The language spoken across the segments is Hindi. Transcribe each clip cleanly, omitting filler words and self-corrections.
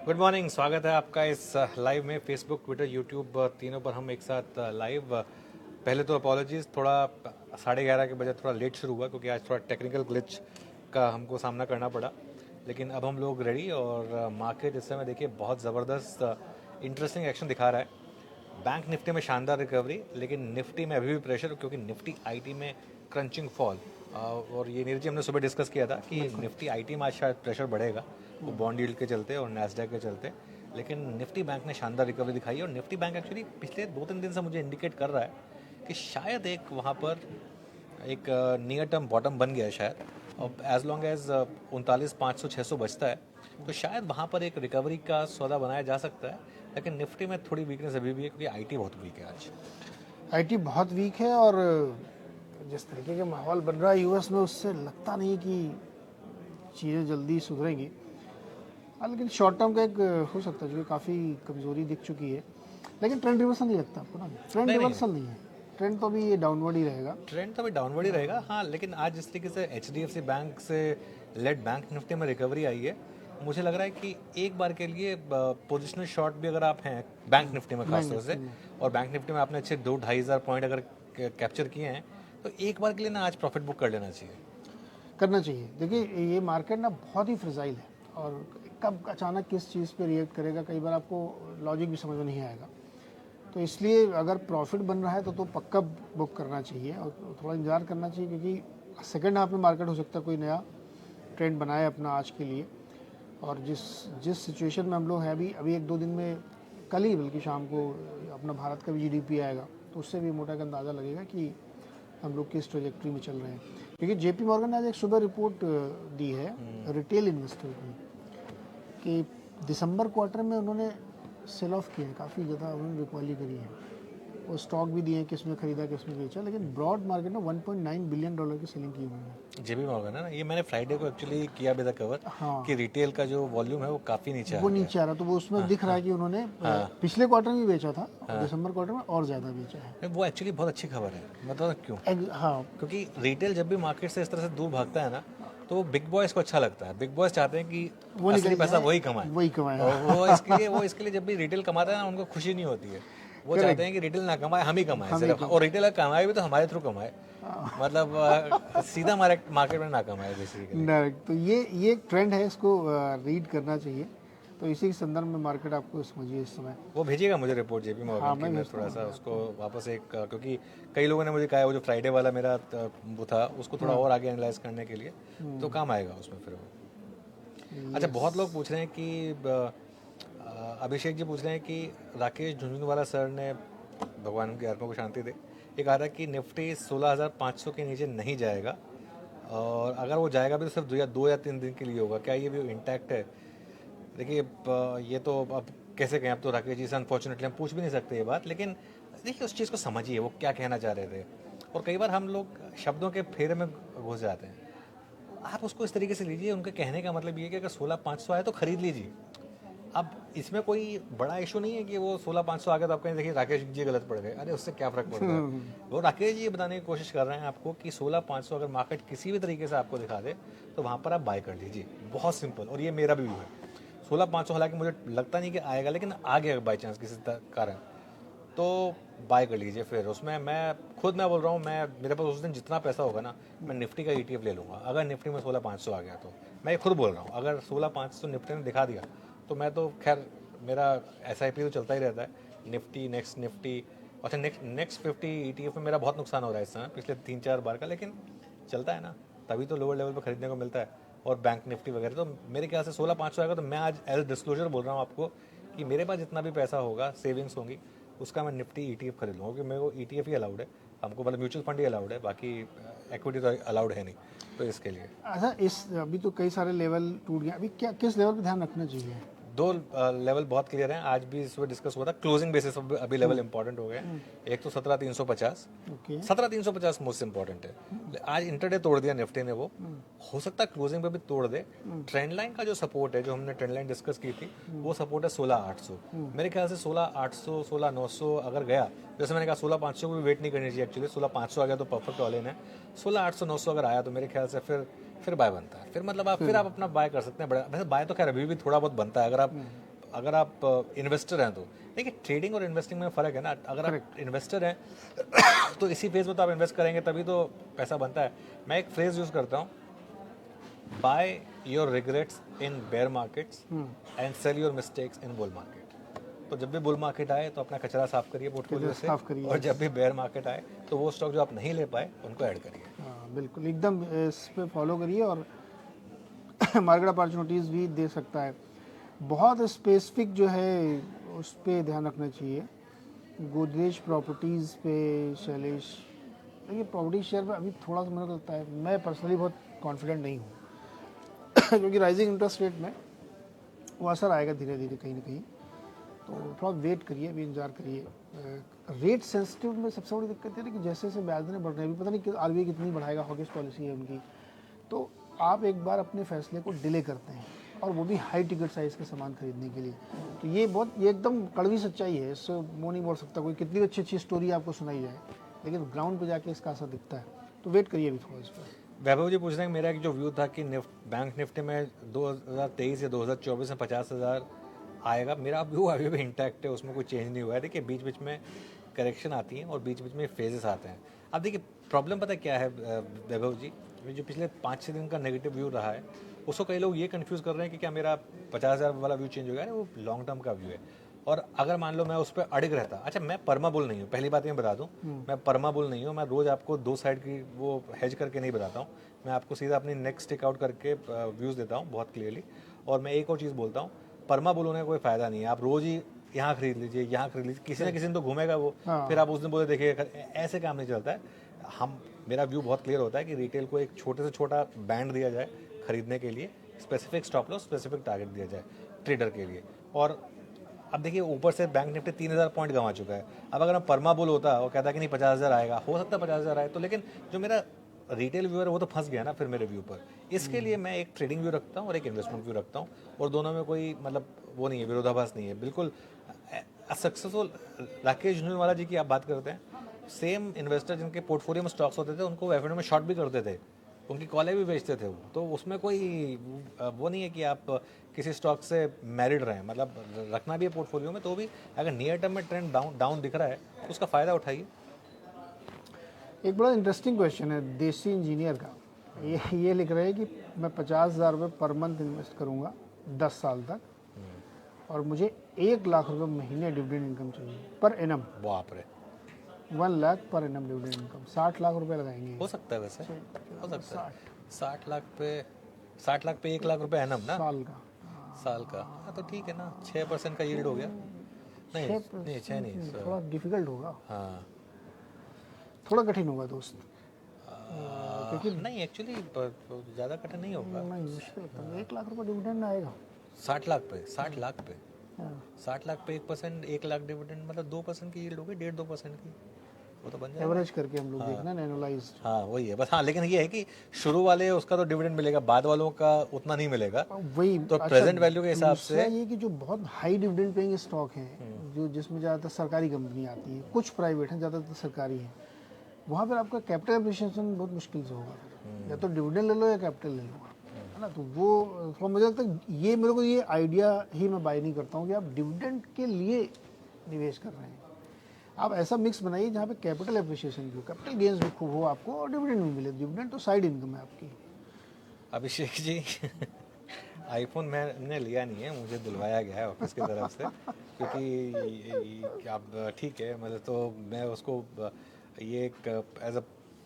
गुड मॉर्निंग, स्वागत है आपका इस लाइव में। फेसबुक, ट्विटर, यूट्यूब तीनों पर हम एक साथ लाइव। पहले तो अपॉलॉजीज, थोड़ा 11:30 के बजे थोड़ा लेट शुरू हुआ क्योंकि आज थोड़ा टेक्निकल ग्लिच का हमको सामना करना पड़ा। लेकिन अब हम लोग रेडी और मार्केट इस समय देखिए बहुत ज़बरदस्त इंटरेस्टिंग एक्शन दिखा रहा है। बैंक निफ्टी में शानदार रिकवरी, लेकिन निफ्टी में अभी भी प्रेशर क्योंकि निफ्टी आईटी में क्रंचिंग फॉल। और ये नीरज जी हमने सुबह डिस्कस किया था कि निफ्टी आईटी में आज शायद प्रेशर बढ़ेगा, वो बॉन्ड यील्ड के चलते और नैस्डैक के चलते। लेकिन निफ्टी बैंक ने शानदार रिकवरी दिखाई है और निफ्टी बैंक एक्चुअली पिछले 2-3 दिन से मुझे इंडिकेट कर रहा है कि शायद एक वहाँ पर एक नियर टर्म बॉटम बन गया है शायद। और एज लॉन्ग एज 39,500-600 बचता है तो शायद वहाँ पर एक रिकवरी का सौदा बनाया जा सकता है। लेकिन निफ्टी में थोड़ी वीकनेस अभी भी है क्योंकि आईटी बहुत वीक है आज। आईटी बहुत वीक है और जिस तरीके का माहौल बन रहा है यूएस में, उससे लगता नहीं कि चीज़ें जल्दी सुधरेंगी। लेकिन शॉर्ट टर्म का एक हो सकता है, जो काफ़ी कमज़ोरी दिख चुकी है। लेकिन ट्रेंड रिवर्सल नहीं लगता आपको ना? ट्रेंड रिवर्सल नहीं है, ट्रेंड तो अभी ये डाउनवर्ड ही रहेगा। ट्रेंड तो अभी डाउनवर्ड ही रहेगा, हाँ। लेकिन आज जिस तरीके से एचडीएफसी बैंक से लेड बैंक निफ्टी में रिकवरी आई है, मुझे लग रहा है कि एक बार के लिए पोजिशनल शॉर्ट भी अगर आप हैं बैंक निफ्टी में खासतौर से, और बैंक निफ्टी में आपने अच्छे 2-2.5 हज़ार पॉइंट अगर कैप्चर किए हैं तो एक बार के लिए ना आज प्रॉफिट बुक कर लेना चाहिए। करना चाहिए। देखिए, ये मार्केट ना बहुत ही फ्रेजाइल है और कब अचानक किस चीज़ पे रिएक्ट करेगा, कई बार आपको लॉजिक भी समझ में नहीं आएगा। तो इसलिए अगर प्रॉफिट बन रहा है तो पक्का बुक करना चाहिए और थोड़ा इंतजार करना चाहिए, क्योंकि सेकंड हाफ में मार्केट हो सकता है कोई नया ट्रेंड बनाए अपना आज के लिए। और जिस सिचुएशन में हम लोग हैं अभी 1-2 दिन में, कल ही बल्कि शाम को अपना भारत का भी जीडीपी आएगा, तो उससे भी मोटा का अंदाज़ा लगेगा कि हम लोग किस ट्रेजेक्ट्री में चल रहे हैं। क्योंकि जेपी मॉर्गन ने आज एक सुबह रिपोर्ट दी है रिटेल इन्वेस्टर की कि दिसंबर क्वार्टर में उन्होंने सेल ऑफ किया है, काफ़ी ज़्यादा उन्होंने बिकवाली करी है। वो स्टॉक भी दिए, किस में खरीदा किस में बेचा। लेकिन ब्रॉड मार्केट में $1.9 बिलियन की सेलिंग की उन्होंने। जेबी मॉर्गन है ना, ये मैंने फ्राइडे को एक्चुअली किया भी था कवर। हाँ, कि रिटेल का जो वॉल्यूम है वो काफ़ी नीचे वो नीचे आ रहा, तो वो उसमें दिख रहा है कि उन्होंने पिछले क्वार्टर में बेचा था, दिसंबर क्वार्टर में और ज़्यादा बेचा है। वो एक्चुअली बहुत अच्छी खबर है, मतलब क्यों? हाँ, क्योंकि रिटेल जब भी मार्केट से इस तरह से दूर भागता है ना, तो बिग बॉयज़ को अच्छा लगता है। बिग बॉयज़ चाहते हैं कि वो असली पैसा वही कमाए। वही कमाए। और वो इसके लिए जब भी रिटेल कमाता है ना, उनको खुशी नहीं होती है। वो चाहते हैं कि रिटेल ना कमाए, हम ही कमाए सिर्फ। और रिटेल कमाए भी तो हमारे थ्रू कमाए, मतलब सीधा मार्केट में ना कमाए बेसिकली। डायरेक्ट। तो ये एक ट्रेंड है, इसको रीड करना चाहिए। तो इसी के संदर्भ में मार्केट आपको समझिए इस समय। वो भेजिएगा मुझे रिपोर्ट जेपी मॉर्गन की, मैं थोड़ा सा उसको वापस एक, क्योंकि कई लोगों ने मुझे कहा है वो जो फ्राइडे वाला मेरा वो था, उसको थोड़ा और आगे एनालाइज करने के लिए तो काम आएगा उसमें फिर वो। अच्छा, बहुत लोग पूछ रहे हैं कि अभिषेक जी पूछ रहे हैं कि राकेश झुंझुनवाला सर ने, भगवान उनकी आत्मा को शांति दे, ये कहा था कि निफ्टी 16,500 के नीचे नहीं जाएगा, और अगर वो जाएगा भी तो सिर्फ 2 या 3 दिन के लिए होगा। क्या ये भी इंटैक्ट है? देखिए, ये तो अब कैसे कहें, अब तो राकेश जी से अनफॉर्चुनेटली हम पूछ भी नहीं सकते ये बात। लेकिन देखिए, उस चीज़ को समझिए वो क्या कहना चाह रहे थे। और कई बार हम लोग शब्दों के फेरे में घुस जाते हैं। आप उसको इस तरीके से लीजिए, उनके कहने का मतलब ये है कि अगर 16,500 आए तो खरीद लीजिए। अब इसमें कोई बड़ा इशू नहीं है कि वो 16,500 आ गया तो आप कहें देखिए राकेश जी गलत पड़ गए। अरे उससे क्या फ़र्क पड़ता है? वो राकेश जी ये बताने की कोशिश कर रहे हैं आपको कि 16,500 अगर मार्केट किसी भी तरीके से आपको दिखा दे तो वहाँ पर आप बाय कर लीजिए। बहुत सिंपल, और ये मेरा भी व्यू है। 16,500 हालांकि मुझे लगता नहीं कि आएगा, लेकिन आ गया बाई चांस किसी कारण तो बाय कर लीजिए। फिर उसमें मैं बोल रहा हूँ, मेरे पास उस दिन जितना पैसा होगा ना, मैं निफ्टी का ETF ले लूँगा। अगर निफ्टी में 16,500 आ गया तो मैं खुद बोल रहा हूँ, अगर 16,500 निफ्टी ने दिखा दिया तो मैं तो खैर, मेरा SIP तो चलता ही रहता है, निफ्टी, नेक्स्ट निफ्टी। अच्छा, नेक्स्ट 50 ETF में मेरा बहुत नुकसान हो रहा है इस समय, पिछले 3-4 बार का, लेकिन चलता है ना, तभी तो लोअर लेवल पर खरीदने को मिलता है। और बैंक निफ्टी वगैरह तो मेरे ख्याल से 16,500 आएगा। तो मैं आज एज डिस्क्लोजर बोल रहा हूँ आपको कि मेरे पास जितना भी पैसा होगा, सेविंग्स होंगी, उसका मैं निफ्टी ETF खरीद लूँगा, क्योंकि मेरे को ETF ही अलाउड है हमको, मतलब म्यूचुअल फंड ही अलाउड है, बाकी इक्विटी तो अलाउड है नहीं, तो इसके लिए। अच्छा, अभी तो कई सारे लेवल टूट गए, अभी क्या किस लेवल पे ध्यान रखना चाहिए? 2 लेवल बहुत क्लियर हैं, आज भी इस पर डिस्कस हुआ था। क्लोजिंग बेसिस अभी लेवल इंपॉर्टेंट हो गए हैं। एक तो 17,350, ओके। 17,350 मोस्ट इंपॉर्टेंट है। आज इंटरडे तोड़ दिया निफ्टी ने, वो हो सकता है क्लोजिंग पे भी तोड़ दे। ट्रेंड लाइन का जो सपोर्ट है, जो हमने ट्रेंड लाइन डिस्कस की थी, वो सपोर्ट है 16,800। मेरे ख्याल से 16,800, 16,900 अगर गया, जैसे मैंने कहा 16,500 को भी वेट नहीं करनी चाहिए एक्चुअली। 16,500 आ गया तो परफेक्ट ऑल इन है। 16,800, 900 अगर आया तो मेरे ख्याल से फिर बाय बनता है। फिर मतलब आप अपना बाय कर सकते हैं। बड़ा वैसे बाय तो खैर अभी भी थोड़ा बहुत बनता है, अगर आप अगर आप इन्वेस्टर हैं तो देखिए ट्रेडिंग और इन्वेस्टिंग में फ़र्क है ना। अगर आप इन्वेस्टर हैं तो इसी फेज में तो आप इन्वेस्ट करेंगे तभी तो पैसा बनता है। मैं एक फ्रेज यूज़ करता हूँ, buy your regrets in bear markets and sell your mistakes in bull market. तो जब भी बुल मार्केट आए तो अपना कचरा साफ करिए पोर्टफोलियो से, और जब भी बेयर मार्केट आए तो वो स्टॉक जो आप नहीं ले पाए उनको ऐड करिए। हाँ बिल्कुल, एकदम इस पे फॉलो करिए और मार्केट अपॉर्चुनिटीज़ भी दे सकता है। बहुत स्पेसिफिक जो है उस पर ध्यान रखना चाहिए। गोदरेज प्रॉपर्टीज़ पे शैलेश, देखिए प्रॉपर्टी शेयर में अभी थोड़ा सा मुझे लगता है, मैं पर्सनली बहुत कॉन्फिडेंट नहीं हूँ क्योंकि राइजिंग इंटरेस्ट रेट में वो असर आएगा धीरे धीरे कहीं ना कहीं, तो थोड़ा वेट करिए, अभी इंतजार करिए। रेट सेंसिटिव में सबसे बड़ी दिक्कत है कि जैसे जैसे ब्याज दरें बढ़ रही है, अभी पता नहीं आरबीआई कितनी बढ़ाएगा, हॉकिश पॉलिसी है उनकी, तो आप एक बार अपने फैसले को डिले करते हैं, और वो भी हाई टिकट साइज़ के सामान खरीदने के लिए। तो ये एकदम कड़वी सच्चाई है, इससे वो नहीं बोल सकता कोई कितनी अच्छी अच्छी स्टोरी आपको सुनाई जाए, लेकिन ग्राउंड पे जाके इसका असर दिखता है। तो वेट करिए अभी थोड़ा इस पर। वैभव जी पूछ रहे हैं, मेरा एक जो व्यू था कि बैंक निफ्टी में 2023 या 2024 में 50,000 आएगा, मेरा व्यू अभी भी इंटैक्ट है, उसमें कोई चेंज नहीं हुआ है। देखिए बीच बीच में करेक्शन आती हैं और बीच बीच में फेजेस आते हैं। अब देखिए प्रॉब्लम पता क्या है वैभव जी, जो पिछले 5-6 दिन का नेगेटिव व्यू रहा है उसको कई लोग ये कंफ्यूज कर रहे हैं कि क्या मेरा 50,000 वाला व्यू चेंज हो गया है, वो लॉन्ग टर्म का व्यू है। और अगर मान लो मैं उस पर अड़िग रहता, अच्छा मैं परमा बुल नहीं हूँ, पहली बात मैं बता दूँ, मैं परमा बुल नहीं हूँ, मैं रोज़ आपको दो साइड की वो हेज करके नहीं बताता हूँ, मैं आपको सीधा अपनी नेक्स्ट टेक आउट करके व्यूज़ देता हूँ बहुत क्लियरली। और मैं एक और चीज़ बोलता हूँ, परमा बुल होने का कोई फ़ायदा नहीं है, आप रोज़ ही यहाँ खरीद लीजिए, यहाँ खरीद लीजिए, किसी ना किसी दिन तो घूमेगा वो, फिर आप उस दिन बोले देखिए, ऐसे काम नहीं चलता है। मेरा व्यू बहुत क्लियर होता है कि रिटेल को एक छोटे से छोटा बैंड दिया जाए खरीदने के लिए, specific stop loss, specific target दिया जाए ट्रेडर के लिए। और अब देखिए ऊपर से बैंक निफ्टी 3,000 पॉइंट गंवा चुका है। अब अगर मैं परमा बुल होता और कहता कि नहीं 50,000 आएगा, हो सकता है 50,000 आए, तो लेकिन जो मेरा रिटेल व्यूअर है वो तो फंस गया ना फिर मेरे व्यू पर। इसके लिए मैं एक ट्रेडिंग व्यू रखता हूँ और एक इन्वेस्टमेंट व्यू रखता हूँ, और दोनों में कोई मतलब वो नहीं है, विरोधाभास नहीं है बिल्कुल। सक्सेसफुल राकेश झुनझुनवाला जी की आप बात करते हैं, सेम इन्वेस्टर जिनके पोर्टफोलियो में स्टॉक्स होते थे उनको एफ में शॉर्ट भी करते थे, उनकी कॉलें भी बेचते थे वो, तो उसमें कोई वो नहीं है कि आप किसी स्टॉक से मैरिड रहें, मतलब रखना भी है पोर्टफोलियो में, तो भी अगर नियर टर्म में ट्रेंड डाउन दिख रहा है तो उसका फ़ायदा उठाइए। एक बड़ा इंटरेस्टिंग क्वेश्चन है देसी इंजीनियर का, ये लिख रहे हैं कि मैं 50,000 रुपये पर मंथ इन्वेस्ट करूँगा 10 साल तक, और मुझे 1 लाख रुपये महीने डिविडेंड इनकम चाहिए पर एनम। बाप रे, 1 lakh per annum dividend income, 60 lakh रुपए लगाएंगे। हो सकता है वैसे, हो सकता है 60 लाख पे 1 लाख रुपए एनम ना, साल का। हाँ तो ठीक है ना, 6% का यील्ड हो गया। नहीं 6 नहीं, थोड़ा डिफिकल्ट होगा, हाँ थोड़ा कठिन होगा दोस्त, क्योंकि नहीं एक्चुअली ज़्यादा कठिन नहीं होगा। नहीं मुश्किल लगता है, 1 लाख रुपये डिविडेंड आएगा 60 लाख पे 60 लाख पे 1%, 1 लाख डिविडेंड मतलब 2% की यील्ड होगी, 1.5-2% की, वो तो बन जाएगा एवरेज करके हम लोग देखना एनुअलाइज्ड। हाँ वही है बस। हाँ लेकिन ये है कि शुरू वाले उसका तो डिविडेंड मिलेगा, बाद वालों का उतना नहीं मिलेगा, वही तो प्रेजेंट वैल्यू के हिसाब से ये कि जो बहुत हाई डिविडेंड पेइंग स्टॉक हैं, जो जिसमें ज़्यादातर सरकारी कंपनी आती है, कुछ प्राइवेट हैं, ज़्यादातर सरकारी हैं, वहाँ पर आपका कैपिटल एप्रिशिएशन बहुत मुश्किल से होगा, या तो डिविडेंड ले लो या कैपिटल ले लो, है ना। तो वो तो मुझे लगता है ये मेरे को ये आइडिया ही मैं बाय नहीं करता हूँ कि आप डिविडेंड के लिए निवेश कर रहे हैं। आप ऐसा मिक्स बनाइए जहाँ पे कैपिटल एप्रिशिएशन भी हो, कैपिटल गेन्स भी खूब हो आपको, और डिविडेंड भी मिले। डिविडेंड तो साइड इनकम है आपकी। अभिषेक जी आईफोन मैंने लिया नहीं है, मुझे दिलवाया गया है ऑफिस की तरफ से, क्योंकि अब ठीक है मतलब, तो मैं उसको ये एक एज अ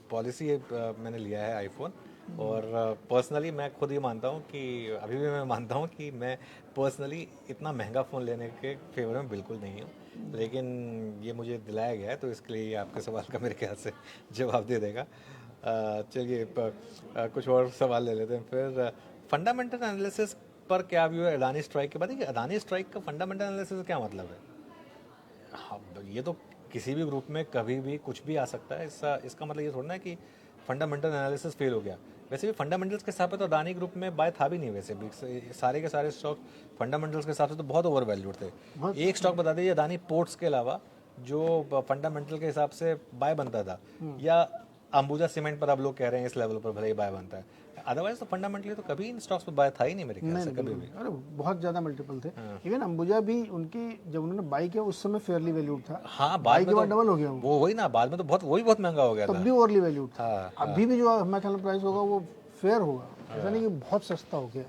पॉलिसी मैंने लिया है आईफोन। और पर्सनली मैं खुद ये मानता हूँ कि अभी भी मैं मानता हूँ कि मैं पर्सनली इतना महंगा फ़ोन लेने के फेवर में बिल्कुल नहीं हूँ, लेकिन ये मुझे दिलाया गया है, तो इसके लिए आपके सवाल का मेरे ख्याल से जवाब दे देगा। चलिए कुछ और सवाल ले लेते हैं फिर। फंडामेंटल एनालिसिस पर क्या व्यू है अडानी स्ट्राइक के बाद? देखिए अडानी स्ट्राइक का फंडामेंटल एनालिसिस क्या मतलब है? हाँ ये तो किसी भी ग्रुप में कभी भी कुछ भी आ सकता है, इसका मतलब ये थोड़ा ना कि फंडामेंटल एनालिसिस फेल हो गया। वैसे भी फंडामेंटल्स के हिसाब से तो अडानी ग्रुप में बाय था भी नहीं, वैसे भी सारे के सारे स्टॉक फंडामेंटल्स के हिसाब से तो बहुत ओवर वैल्यूड थे। एक स्टॉक बता दीजिए अडानी पोर्ट्स के अलावा जो फंडामेंटल के हिसाब से बाय बनता था, या अंबुजा सीमेंट पर आप लोग कह रहे हैं इस लेवल पर भले ही बाय बनता है, अदरवाइज तो फंडामेंटली तो कभी इन स्टॉक्स पे बाय था ही नहीं मेरे ख्याल से कभी भी। अरे बहुत ज़्यादा मल्टीपल थे। इवन अंबुजा भी उनकी जब उन्होंने बाई किया उस समय फेयरली वैल्यूड था। हाँ, बाई बाद के में बाद डबल हो गया वो वही ना, बाद में तो बहुत वही बहुत महंगा हो गया तब था। भी ओवरली वैल्यूड था। हाँ, अभी भी जो हमारे ख्याल में प्राइस होगा वो फेयर होगा, ऐसा नहीं कि बहुत सस्ता हो गया।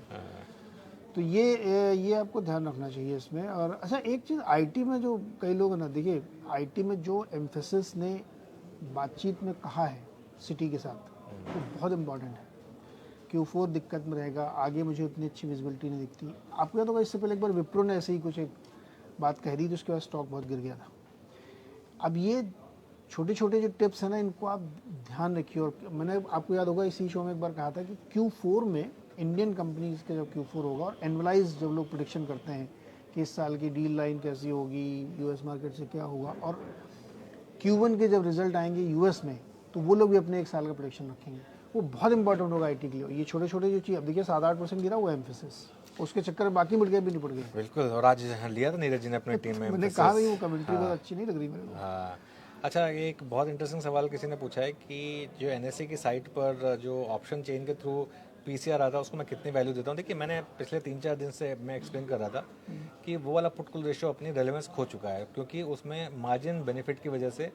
तो ये आपको ध्यान रखना चाहिए इसमें। और अच्छा एक चीज़ आईटी में जो कई लोग ना, देखिए आईटी में जो एम्फेसिस ने बातचीत में कहा है सिटी के साथ वो बहुत इम्पोर्टेंट है। Q4 दिक्कत में रहेगा, आगे मुझे उतनी अच्छी विजिबिलिटी नहीं दिखती। आपको याद होगा इससे पहले एक बार विप्रो ने ऐसे ही कुछ एक बात कह दी तो उसके बाद स्टॉक बहुत गिर गया था। अब ये छोटे छोटे जो टिप्स हैं ना, इनको आप ध्यान रखिए। और मैंने आपको याद होगा इसी शो में एक बार कहा था कि Q4 में इंडियन कंपनीज के जब Q4 होगा और एनुअलाइज जब लोग प्रेडिक्शन करते हैं कि इस साल की डील लाइन कैसी होगी, यूएस मार्केट से क्या होगा, और Q1 के जब रिजल्ट आएंगे यूएस में तो वो लोग भी अपने एक साल का प्रेडिक्शन रखेंगे। वो बहुत इंपॉर्टेंट होगा आईटी के लिए। ये छोटे छोटे जो चीज़, अब देखिए 7-8% गिरा वो एम्फेसिस, उसके चक्कर में बाकी मिट गए भी नहीं पड़ गए। बिल्कुल, और आज लिया था नीरज जी ने अपनी टीम में। मैंने कहा नहीं, वो कमेंट्री बहुत अच्छी नहीं लग रही मेरे को। हाँ, अच्छा एक बहुत इंटरेस्टिंग सवाल किसी ने पूछा है कि जो एनएससी की साइट पर जो ऑप्शन चेन के थ्रू पीसीआर आता है उसको मैं कितनी वैल्यू देता हूँ। देखिए मैंने पिछले 3-4 दिन से मैं एक्सप्लेन कर रहा था कि वो वाला पुट कॉल रेशियो अपनी रेलेवेंस खो चुका है, क्योंकि उसमें मार्जिन बेनिफिट की वजह से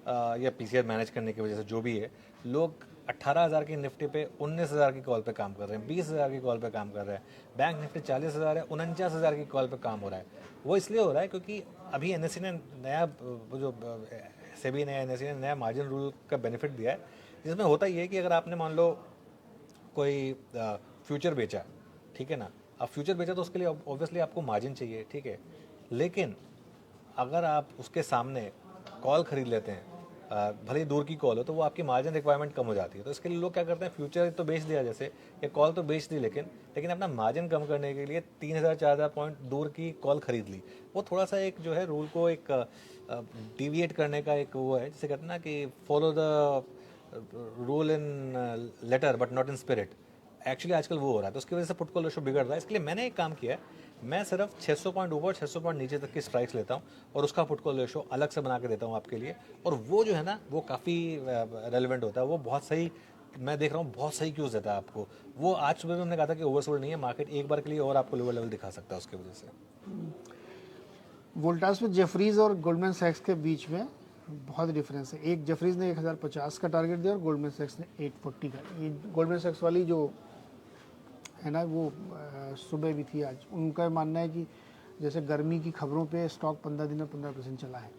या पीसीआर मैनेज करने की वजह से जो भी है, लोग 18,000 की निफ्टी पे 19,000 की कॉल पे काम कर रहे हैं, 20,000 की कॉल पे काम कर रहे हैं। बैंक निफ्टी 40,000 है, 49,000 की कॉल पे काम हो रहा है। वो इसलिए हो रहा है क्योंकि अभी एनएससी ने नया वो जो सेबी ने एनएससी ने नया मार्जिन रूल का बेनिफिट दिया है, जिसमें होता ही है कि अगर आपने मान लो कोई फ्यूचर बेचा, ठीक है ना, अब फ्यूचर बेचा तो उसके लिए ऑब्वियसली आपको मार्जिन चाहिए, ठीक है, लेकिन अगर आप उसके सामने कॉल खरीद लेते हैं, भले ही दूर की कॉल हो, तो वो आपकी मार्जिन रिक्वायरमेंट कम हो जाती है। तो इसके लिए लोग क्या करते हैं, फ्यूचर तो बेच दिया जैसे, या कॉल तो बेच दी, लेकिन अपना मार्जिन कम करने के लिए 3,000-4,000 पॉइंट दूर की कॉल खरीद ली। वो थोड़ा सा एक जो है रूल को एक डिविएट करने का एक वो है, जिसे कहते हैं ना कि follow the rule in letter but not in spirit. Actually आजकल वो हो रहा है, तो उसकी वजह से पुट कॉल रेशो बिगड़ रहा है। इसके लिए मैंने एक काम किया है, मैं सिर्फ 600 पॉइंट ऊपर 600 पॉइंट नीचे तक की स्ट्राइक्स लेता हूँ और उसका पुट कॉल रेशो अलग से बना के देता हूँ आपके लिए। और वो जो है ना वो काफ़ी रेलिवेंट होता है, वो बहुत सही, मैं देख रहा हूँ बहुत सही क्यूज देता है आपको। वो आज सुबह में हमने कहा था कि ओवरसोल्ड नहीं है मार्केट, एक बार के लिए और आपको लोअर लेवल दिखा सकता है उसकी वजह से। वोल्टास में जेफरीज और गोल्डमैन सैक्स के बीच में बहुत डिफरेंस है। एक जेफरीज ने 1050 का टारगेट दिया और गोल्डमैन सैक्स ने 840 का। ये गोल्डमैन सैक्स वाली जो है ना वो सुबह भी थी आज। उनका मानना है कि जैसे गर्मी की खबरों पे स्टॉक 15 दिन में 15% चला है,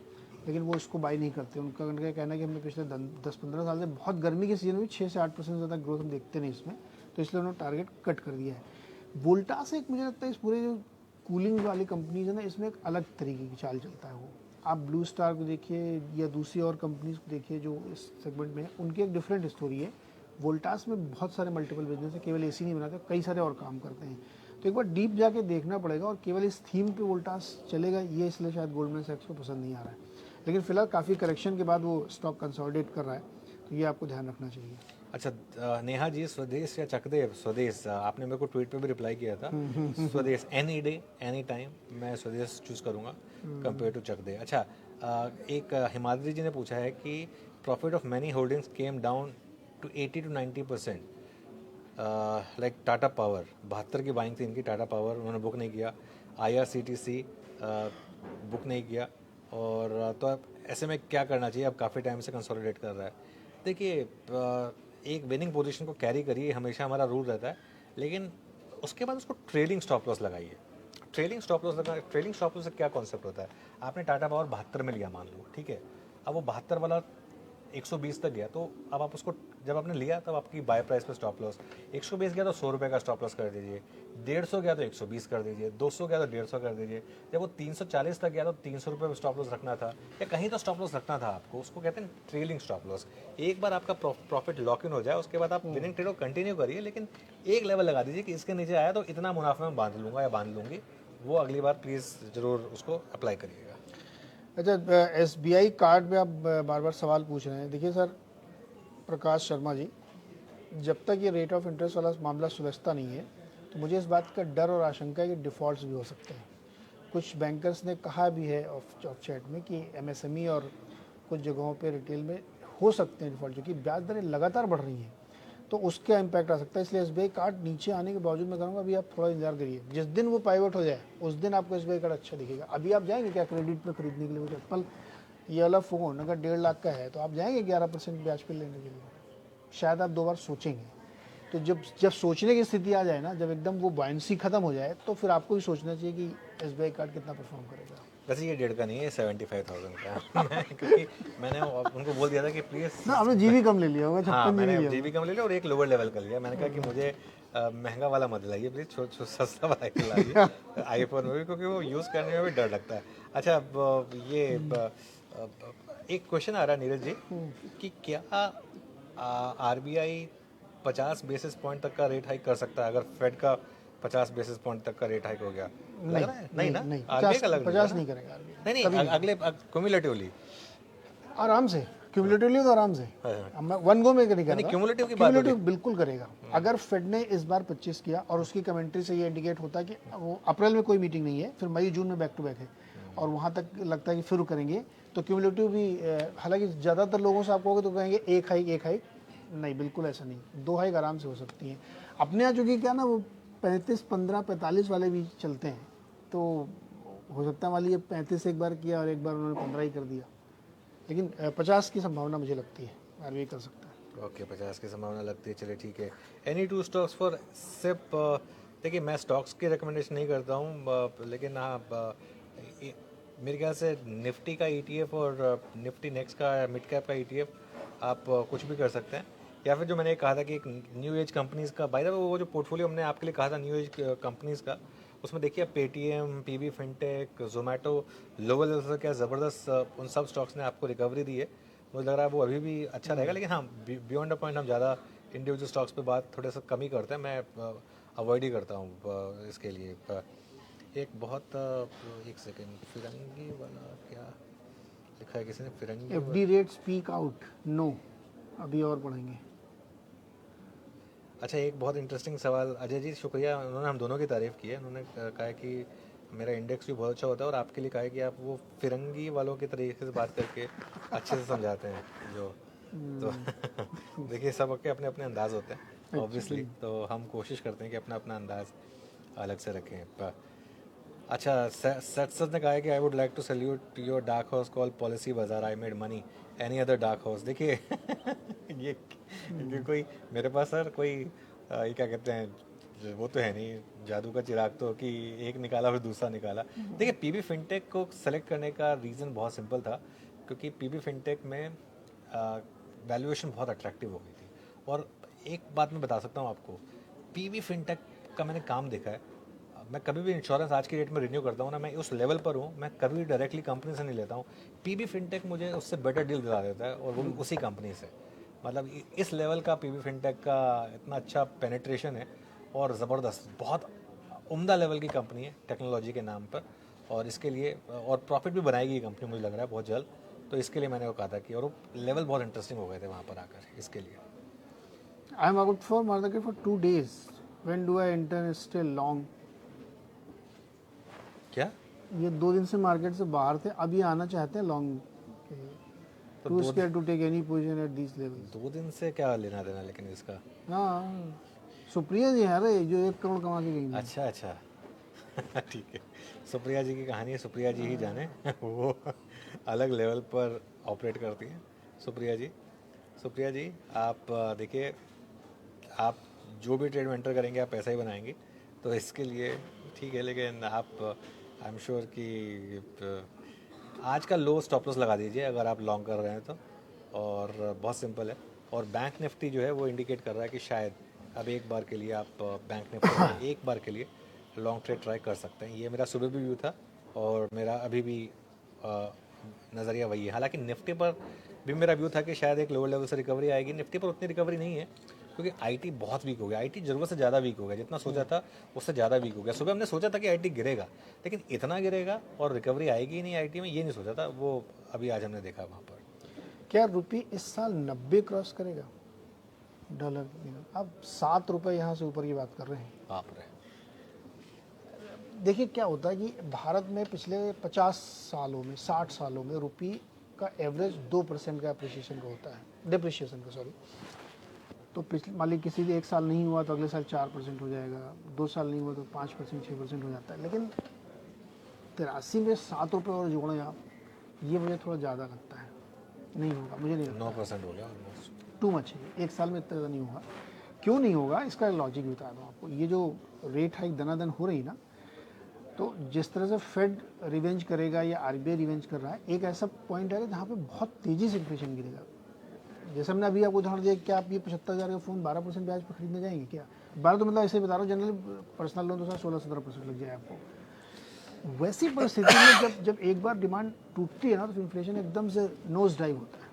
लेकिन वो इसको बाई नहीं करते। उनका कहना है कि हमने पिछले 10-15 साल से बहुत गर्मी के सीजन में 6 से 8% ज़्यादा ग्रोथ हम देखते नहीं इसमें, तो इसलिए उन्होंने टारगेट कट कर दिया है। वोल्टास एक मुझे लगता है इस पूरे जो कूलिंग वाली कंपनीज है ना, इसमें एक अलग तरीके की चाल चलता है। वो आप ब्लू स्टार को देखिए या दूसरी और कंपनीज को देखिए जो इस सेगमेंट में है, उनकी एक डिफरेंट स्टोरी है। वोल्टास में बहुत सारे मल्टीपल बिजनेस है, केवल एसी नहीं बनाते, कई सारे और काम करते हैं। तो एक बार डीप जाके देखना पड़ेगा, और केवल इस थीम पे वोल्टास चलेगा ये इसलिए शायद गोल्डमैन सैक्स को पसंद नहीं आ रहा है। लेकिन फिलहाल काफ़ी करेक्शन के बाद वो स्टॉक कंसोलिडेट कर रहा है, तो ये आपको ध्यान रखना चाहिए। अच्छा नेहा जी, स्वदेश या चकदेव? स्वदेश, आपने मेरे को ट्वीट पे भी रिप्लाई किया था। स्वदेश एनी डे एनी टाइम मैं स्वदेश चूज़ करूँगा कंपेयर टू चकदेव। अच्छा एक हिमाद्री जी ने पूछा है कि profit of many holdings came down to 80 to 90%, like Tata Power 72 की बाइंग थी इनकी, टाटा पावर उन्होंने बुक नहीं किया, IRCTC बुक नहीं किया, और तो अब ऐसे में क्या करना चाहिए? अब काफ़ी टाइम से कंसोलिडेट कर रहा है। देखिए एक विनिंग पोजीशन को कैरी करिए, हमेशा हमारा रूल रहता है, लेकिन उसके बाद उसको ट्रेलिंग स्टॉप लॉस लगाइए। ट्रेलिंग स्टॉप लॉस से क्या कॉन्सेप्ट होता है? आपने टाटा पावर 72 में लिया मान लो, ठीक है, अब वो 72 वाला 120 तक गया, तो अब आप उसको जब आपने लिया तब आपकी बाय प्राइस पे स्टॉप लॉस 120 गया तो 100 रुपये का स्टॉप लॉस कर दीजिए, 150 गया तो 120 कर दीजिए, 200 गया तो 150 कर दीजिए। जब वो 340 तक गया तो 300 रुपये स्टॉप लॉस रखना था, या कहीं तो स्टॉप लॉस रखना था आपको, उसको कहते हैं ट्रेलिंग स्टॉप लॉस। एक बार आपका प्रॉफिट लॉक इन हो जाए उसके बाद आप विनिंग ट्रेड को कंटिन्यू करिए, लेकिन एक लेवल लगा दीजिए कि इसके नीचे आया तो इतना मुनाफा में बांध लूँगा या बांध लूँगी। वो अगली बार प्लीज़ ज़रूर उसको अप्लाई करिएगा। अच्छा SBI कार्ड में आप बार बार सवाल पूछ रहे हैं। देखिए सर प्रकाश शर्मा जी, जब तक ये रेट ऑफ इंटरेस्ट वाला मामला सुलझता नहीं है तो मुझे इस बात का डर और आशंका है कि डिफ़ॉल्ट्स भी हो सकते हैं। कुछ बैंकर्स ने कहा भी है ऑफ चैट में कि MSME और कुछ जगहों पे रिटेल में हो सकते हैं डिफ़ॉल्ट, क्योंकि ब्याज दरें लगातार बढ़ रही हैं। तो उसका इम्पैक्ट आ सकता है। इसलिए एसबीआई कार्ड नीचे आने के बावजूद मैं कहूँगा अभी आप थोड़ा इंतजार करिए, जिस दिन वो पाइवट हो जाए उस दिन आपको एसबीआई कार्ड अच्छा दिखेगा। अभी आप जाएंगे क्या क्रेडिट पे खरीदने के लिए? कुछ एप्पल ये वाला फ़ोन अगर 1.5 लाख का है तो आप जाएंगे 11% ब्याज पे लेने के लिए? शायद आप 2 बार सोचेंगे। तो जब सोचने की स्थिति आ जाए ना, जब एकदम वो बायंसी खत्म हो जाए, तो फिर आपको भी सोचना चाहिए कि एसबीआई कार्ड कितना परफॉर्म करेगा। वैसे ये 1.5 का नहीं है, 75,000 का क्योंकि मैंने उनको बोल दिया था कि प्लीज़ ना आपने जीबी कम ले लिया होगा, 56 हाँ, जीबी मैंने लिया जीबी कम ले लिया और एक लोअर लेवल का लिया। मैंने कहा कि मुझे महंगा वाला मत लाइए प्लीज़, सस्ता वाला ही लाइए आईफोन में भी, क्योंकि वो यूज़ करने में भी डर लगता है। अच्छा, एक क्वेश्चन आ रहा है नीरज जी कि क्या आरबीआई 50 बेसिस पॉइंट तक का रेट हाइक कर सकता है अगर फेड का 50 बेसिस पॉइंट तक का रेट हाइक हो गया? लग रहा है नहीं ना, नहीं, आरबीआई का लग 50 नहीं करेगा आरबीआई। नहीं, अगले क्यूमुलेटिवली आराम से, क्यूमुलेटिवली तो आराम से, मैं वन गो में नहीं करेगा। क्यूमुलेटिव की बात क्यूमुलेटिव बिल्कुल करेगा। अगर फेड ने इस बार 25 किया और उसकी कमेंट्री से ये इंडिकेट होता है कि वो अप्रैल में कोई मीटिंग नहीं है, फिर मई जून में बैक टू बैक है और वहाँ तक लगता है कि फिर करेंगे, तो क्यूमुलेटिव भी, हालांकि ज़्यादातर लोगों से आप कहोगे तो कहेंगे एक हाइक, नहीं बिल्कुल ऐसा नहीं, 2 हाइक आराम से हो सकती हैं। अपने यहाँ चूँकि क्या ना वो 35, 15, 45 वाले भी चलते हैं, तो हो सकता है वाली ये 35 एक बार किया और एक बार उन्होंने 15 ही कर दिया, लेकिन 50 की संभावना मुझे लगती है आरबीआई कर सकता है। ओके, 50 की संभावना लगती है, चलिए ठीक है। Any two stocks for SIP? देखिए मैं स्टॉक्स की रिकमेंडेशन नहीं करता हूँ, लेकिन हाँ मेरे ख्याल से निफ्टी का ईटीएफ और निफ्टी नेक्स्ट का मिड कैप का ईटीएफ आप कुछ भी कर सकते हैं। या फिर जो मैंने कहा था कि एक न्यू एज कंपनीज़ का, बाय द वे वो जो पोर्टफोलियो हमने आपके लिए कहा था न्यू एज कंपनीज़ का, उसमें देखिए Paytm, PB Fintech, Zomato lower level से क्या ज़बरदस्त उन सब स्टॉक्स ने आपको रिकवरी दी है। मुझे लग रहा है वो अभी भी अच्छा रहेगा, लेकिन हाँ बियॉन्ड द पॉइंट हम ज़्यादा इंडिविजुअल स्टॉक्स पे बात थोड़ा सा कम ही करते हैं, मैं अवॉइड ही करता हूँ इसके लिए। एक बहुत एक सेकेंड, फिरंगी वाला क्या लिखा है किसी ने? फिरंगी FD rate speak out, no, अभी और पढ़ेंगे। अच्छा, एक बहुत इंटरेस्टिंग सवाल अजय जी, शुक्रिया, उन्होंने हम दोनों की तारीफ़ की है। उन्होंने कहा है कि मेरा इंडेक्स भी बहुत अच्छा होता है और आपके लिए कहा है कि आप वो फिरंगी वालों के तरीके से बात करके अच्छे से समझाते हैं जो तो देखिए सबके अपने अपने अंदाज होते हैं ऑब्वियसली, तो हम कोशिश करते हैं कि अपना अपना अंदाज अलग से रखें। अच्छा, सर ने कहा है कि I would like to salute your dark horse call Policybazaar, I made money, any other dark horse? देखिए ये कोई मेरे पास सर कोई ये क्या कहते हैं, वो तो है नहीं जादू का चिराग तो कि एक निकाला फिर दूसरा निकाला। देखिए पीबी फिनटेक को सेलेक्ट करने का रीज़न बहुत सिंपल था, क्योंकि पीबी फिनटेक में वैल्यूएशन बहुत अट्रैक्टिव हो गई थी। और एक बात मैं बता सकता हूँ आपको, पीबी फिनटेक का मैंने काम देखा है। मैं कभी भी इंश्योरेंस आज की डेट में रिन्यू करता हूँ ना, मैं उस लेवल पर हूँ, मैं कभी डायरेक्टली कंपनी से नहीं लेता हूँ। पीबी फिनटेक मुझे उससे बेटर डील दिला देता है और वो भी उसी कंपनी से। मतलब इस लेवल का पीबी फिनटेक का इतना अच्छा पेनिट्रेशन है और ज़बरदस्त, बहुत उम्दा लेवल की कंपनी है टेक्नोलॉजी के नाम पर। और इसके लिए और प्रॉफिट भी बनाएगी ये कंपनी, मुझे लग रहा है बहुत जल्द। तो इसके लिए मैंने वो कहा था कि, और वो लेवल बहुत इंटरेस्टिंग हो गए थे वहाँ पर आकर, इसके लिए। I am out for market for 2 days, when do I enter still long? क्या ये 2 दिन से मार्केट से बाहर थे, अब ये आना चाहते हैं long, too scare to take any position at this levels. 2 दिन से क्या लेना देना लेकिन इसका? हाँ, सुप्रिया जी है रे जो 1 करोड़ कमा के गई। अच्छा ठीक है, सुप्रिया जी की कहानी है, सुप्रिया जी ही जाने वो अलग लेवल पर ऑपरेट करती हैं सुप्रिया जी आप देखिए, आप जो भी ट्रेड में एंटर करेंगे आप पैसा ही बनाएंगे, तो इसके लिए ठीक है। लेकिन आप आई एम श्योर कि आज का लो स्टॉप लॉस लगा दीजिए अगर आप लॉन्ग कर रहे हैं तो, और बहुत सिंपल है। और बैंक निफ्टी जो है वो इंडिकेट कर रहा है कि शायद अब एक बार के लिए आप बैंक निफ्टी में एक बार के लिए लॉन्ग ट्रेड ट्राई कर सकते हैं। ये मेरा सुबह भी व्यू था और मेरा अभी भी नज़रिया वही है। हालांकि निफ्टी पर भी मेरा व्यू था कि शायद एक लोअर लेवल से रिकवरी आएगी, निफ्टी पर उतनी रिकवरी नहीं है क्योंकि आईटी बहुत वीक हो गया। आईटी ज़रूरत से ज़्यादा वीक हो गया, जितना सोचा था उससे ज़्यादा वीक हो गया। सुबह हमने सोचा था कि आईटी गिरेगा, लेकिन इतना गिरेगा और रिकवरी आएगी ही नहीं आईटी में, ये नहीं सोचा था। वो अभी आज हमने देखा वहाँ पर। क्या रुपये इस साल 90 क्रॉस करेगा डॉलर? अब 7 रुपये यहाँ से ऊपर की बात कर रहे हैं। बाप रे। देखिए क्या होता है कि भारत में पिछले 50 सालों में, 60 सालों में रुपये का एवरेज 2% का अप्रिसिएशन का होता है, डिप्रिशिएशन का, सॉरी। तो पिछले मान लीजिए किसी भी 1 साल नहीं हुआ तो अगले साल 4% हो जाएगा, 2 साल नहीं हुआ तो 5%, 6% हो जाता है। लेकिन 83 में 7 रुपये और जोड़ें आप, ये मुझे थोड़ा ज़्यादा लगता है, नहीं होगा, मुझे नहीं लगता। 9% हो गया ऑलमोस्ट। टू मच है, 1 साल में इतना ज़्यादा नहीं होगा। क्यों नहीं होगा, इसका लॉजिक भी बता दूँ आपको। ये जो रेट हाइक दनादन हो रही ना, तो जिस तरह से फेड रिवेंज करेगा या आरबीआई रिवेंज कर रहा है, एक ऐसा पॉइंट है जहाँ पे बहुत तेज़ी से इन्फ्लेशन गिरेगा। जैसे हमने अभी आपको उदाहरण दिया, क्या आप ये 75,000 का फ़ोन 12% ब्याज पर खरीदने जाएंगे क्या? 12 तो मतलब ऐसे बता रहा हूँ, जनरली पर्सनल लोन तो 16-17% लग जाए आपको। वैसी परिस्थिति में जब एक बार डिमांड टूटती है ना, तो फिर इन्फ्लेशन एकदम से नोज डाइव होता है,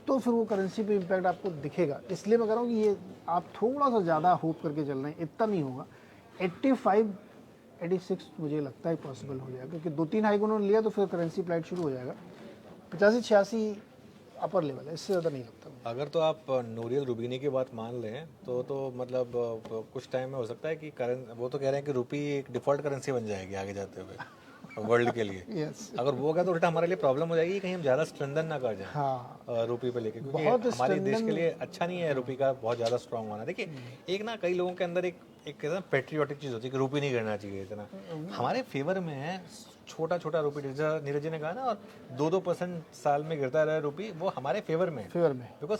तो फिर वो करेंसी पे इम्पैक्ट आपको दिखेगा। इसलिए मैं कह रहा हूँ कि ये आप थोड़ा सा ज़्यादा होप करके चल रहे हैं, इतना नहीं होगा। 85, 86 मुझे लगता है पॉसिबल हो जाएगा, क्योंकि 2-3 हाइक उन्होंने लिया तो फिर करेंसी फ्लाइट शुरू हो जाएगा। 85-86 अपर लेवल है, इससे ज़्यादा नहीं लगता। अगर तो आप नूरियल रूबिनी की बात मान लें तो मतलब कुछ टाइम में हो सकता है कि वो तो कह रहे हैं कि रुपी एक डिफॉल्ट करेंसी बन जाएगी आगे जाते हुए वर्ल्ड के लिए। यस, अगर वो होगा तो उल्टा हमारे लिए प्रॉब्लम हो जाएगी, कहीं हम ज़्यादा स्ट्रेंथन ना कर जाएं हाँ, रुपी पे लेके, क्योंकि बहुत हमारे देश के लिए अच्छा नहीं है रुपी का बहुत ज़्यादा स्ट्रांग होना। देखिए, एक ना कई लोगों के अंदर एक कहते हैं पेट्रियोटिक चीज़ होती है कि रुपी नहीं करना चाहिए इतना। हमारे फेवर में है छोटा छोटा रुपी, नीरज जी ने कहा ना, और 2-2% साल में गिरता रहे रुपी, वो हमारे फेवर में बिकॉज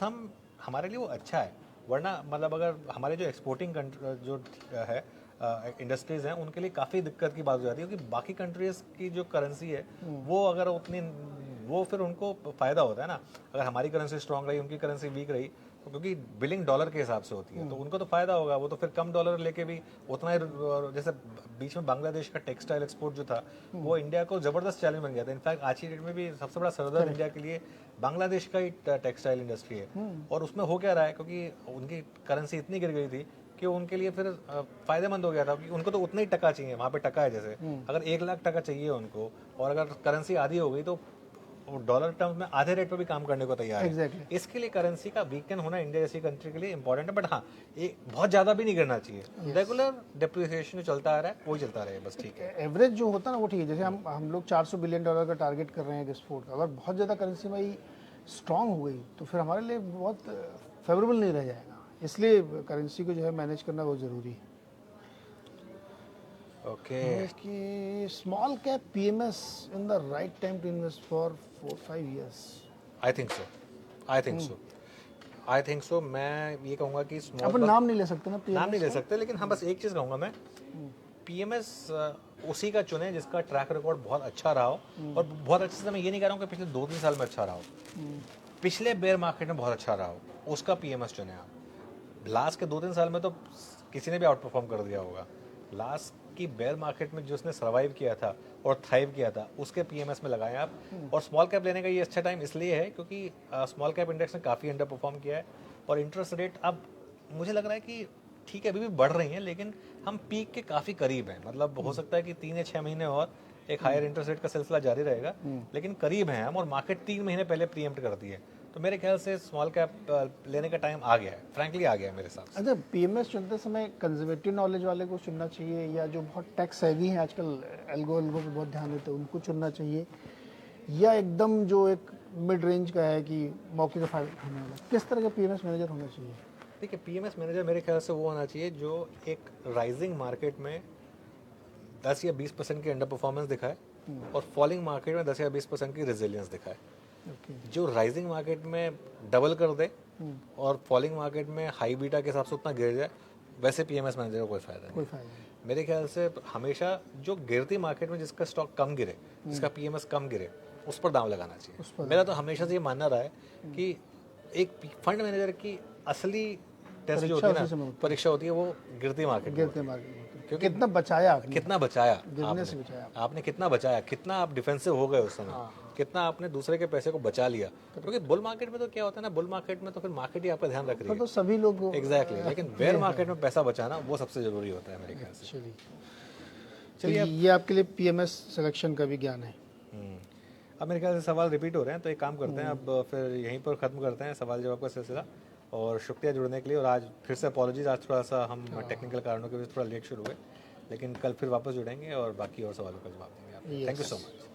हमारे लिए वो अच्छा है। वरना मतलब अगर हमारे जो एक्सपोर्टिंग जो है इंडस्ट्रीज हैं, उनके लिए काफ़ी दिक्कत की बात हो जाती है, क्योंकि बाकी कंट्रीज की जो करेंसी है वो अगर उतनी, वो फिर उनको फ़ायदा होता है ना। अगर हमारी करेंसी स्ट्रांग रही, उनकी करेंसी वीक रही, तो क्योंकि बिलिंग डॉलर के हिसाब से होती है, तो उनको तो फ़ायदा होगा। वो तो फिर कम डॉलर लेके भी उतना ही, जैसे बीच में बांग्लादेश का टेक्सटाइल एक्सपोर्ट जो था, वो इंडिया को ज़बरदस्त चैलेंज बन गया था। इनफैक्ट आज की डेट में भी सबसे बड़ा सरदर्द इंडिया के लिए बांग्लादेश का ही टेक्सटाइल इंडस्ट्री है। और उसमें हो क्या रहा है, क्योंकि उनकी करेंसी इतनी गिर गई थी कि उनके लिए फिर फायदेमंद हो गया था, क्योंकि उनको तो उतना ही टका चाहिए, वहाँ पे टका है जैसे, अगर 1 लाख टका चाहिए उनको, और अगर करेंसी आधी हो गई तो डॉलर टर्म्स में आधे रेट पे भी काम करने को तैयार है। इसके लिए करेंसी का वीकेंड होना इंडिया जैसी कंट्री के लिए इंपॉर्टेंट है। बट हाँ, ये बहुत ज़्यादा भी नहीं करना चाहिए। रेगुलर डिप्रिसिएशन जो चलता आ रहा है वही चलता रहे, बस ठीक है। एवरेज जो होता है ना वो ठीक है। जैसे हम लोग $400 बिलियन का टारगेट कर रहे हैं एक्सपोर्ट का, अगर बहुत ज़्यादा करेंसी भाई स्ट्रांग हो गई तो फिर हमारे लिए बहुत फेवरेबल नहीं रह जाएगा। इसलिए करेंसी को जो है मैनेज करना बहुत ज़रूरी है। Okay, small cap PMS in the right time to invest for 4-5 years? I think so. मैं ये कहूँगा कि स्मॉल, अपन नाम नहीं ले सकते ना, नाम नहीं ले सकते, लेकिन हाँ बस एक चीज़ कहूँगा मैं, पीएमएस उसी का चुने जिसका ट्रैक रिकॉर्ड बहुत अच्छा रहा हो। और बहुत अच्छे से मैं ये नहीं कह रहा हूँ कि पिछले 2-3 साल में अच्छा रहा हो, पिछले बेयर मार्केट में बहुत अच्छा रहा हो, उसका पीएमएस चुने आप। लास्ट के 2-3 साल में तो किसी ने भी आउट परफॉर्म कर दिया होगा। लास्ट की बेयर मार्केट में जो उसने सर्वाइव किया था और थ्राइव किया था, उसके पीएमएस में लगाएं आप। और स्मॉल कैप लेने का ये अच्छा टाइम इसलिए है क्योंकि स्मॉल कैप इंडेक्स ने काफ़ी अंडर परफॉर्म किया है, और इंटरेस्ट रेट अब मुझे लग रहा है कि ठीक है अभी भी बढ़ रही हैं, लेकिन हम पीक के काफ़ी करीब हैं। मतलब हो सकता है कि 3 या 6 महीने और एक हायर इंटरेस्ट रेट का सिलसिला जारी रहेगा, लेकिन करीब हैं हम, और मार्केट 3 महीने पहले प्रीएम्प्ट करती है। तो मेरे ख्याल से स्मॉल कैप लेने का टाइम आ गया है, फ्रैंकली आ गया है मेरे हिसाब से। अच्छा, पीएमएस चुनते समय कंजर्वेटिव नॉलेज वाले को चुनना चाहिए, या जो बहुत टैक्स हैवी हैं आजकल, एल्गो पे बहुत ध्यान देते हैं, उनको चुनना चाहिए, या एकदम जो एक मिड रेंज का है कि मौके का फायदा उठाने वाला? किस तरह का पीएमएस मैनेजर होना चाहिए? देखिए, पीएमएस मैनेजर मेरे ख्याल से वो होना चाहिए जो एक राइजिंग मार्केट में 10 या 20% की अंडर परफॉर्मेंस दिखाए, और फॉलिंग मार्केट में 10 या 20% की रेजिलियंस दिखाए। जो राइजिंग मार्केट में डबल कर दे और फॉलिंग मार्केट में हाई बीटा के हिसाब से उतना गिर जाए, वैसे पीएमएस मैनेजर का कोई फायदा नहीं। मेरे ख्याल से हमेशा जो गिरती मार्केट में जिसका स्टॉक कम गिरे, जिसका पीएमएस कम गिरे, उस पर दाम लगाना चाहिए। मेरा तो हमेशा से ये मानना रहा है कि एक फंड मैनेजर की असली टेस्ट जो होती है ना, परीक्षा होती है, वो गिरती मार्केट में। क्योंकि कितना बचाया आपने, कितना बचाया गिरने से बचाया आपने, कितना बचाया, कितना आप डिफेंसिव हो गए उस समय, कितना आपने दूसरे के पैसे को बचा लिया। क्योंकि बुल मार्केट में तो क्या होता है ना, बुल मार्केट में तो फिर मार्केट ही आपका ध्यान रख रही है, तो सभी लोग एग्जैक्टली। लेकिन बेयर मार्केट में पैसा बचाना वो सबसे जरूरी होता है मेरे ख्याल से। चलिए, ये आपके लिए पीएमएस सिलेक्शन का भी ज्ञान है। अब मेरे ख्याल से सवाल रिपीट हो रहे हैं, तो एक काम करते हैं, अब फिर यहीं पर ख़त्म करते हैं सवाल जवाब का सिलसिला। और शुक्रिया जुड़ने के लिए, और आज फिर से अपॉलॉजीज, आज थोड़ा सा हम टेक्निकल कारणों की वजह से थोड़ा लेट शुरू हुए, लेकिन कल फिर वापस जुड़ेंगे और बाकी और सवालों का जवाब देंगे। Thank you so much.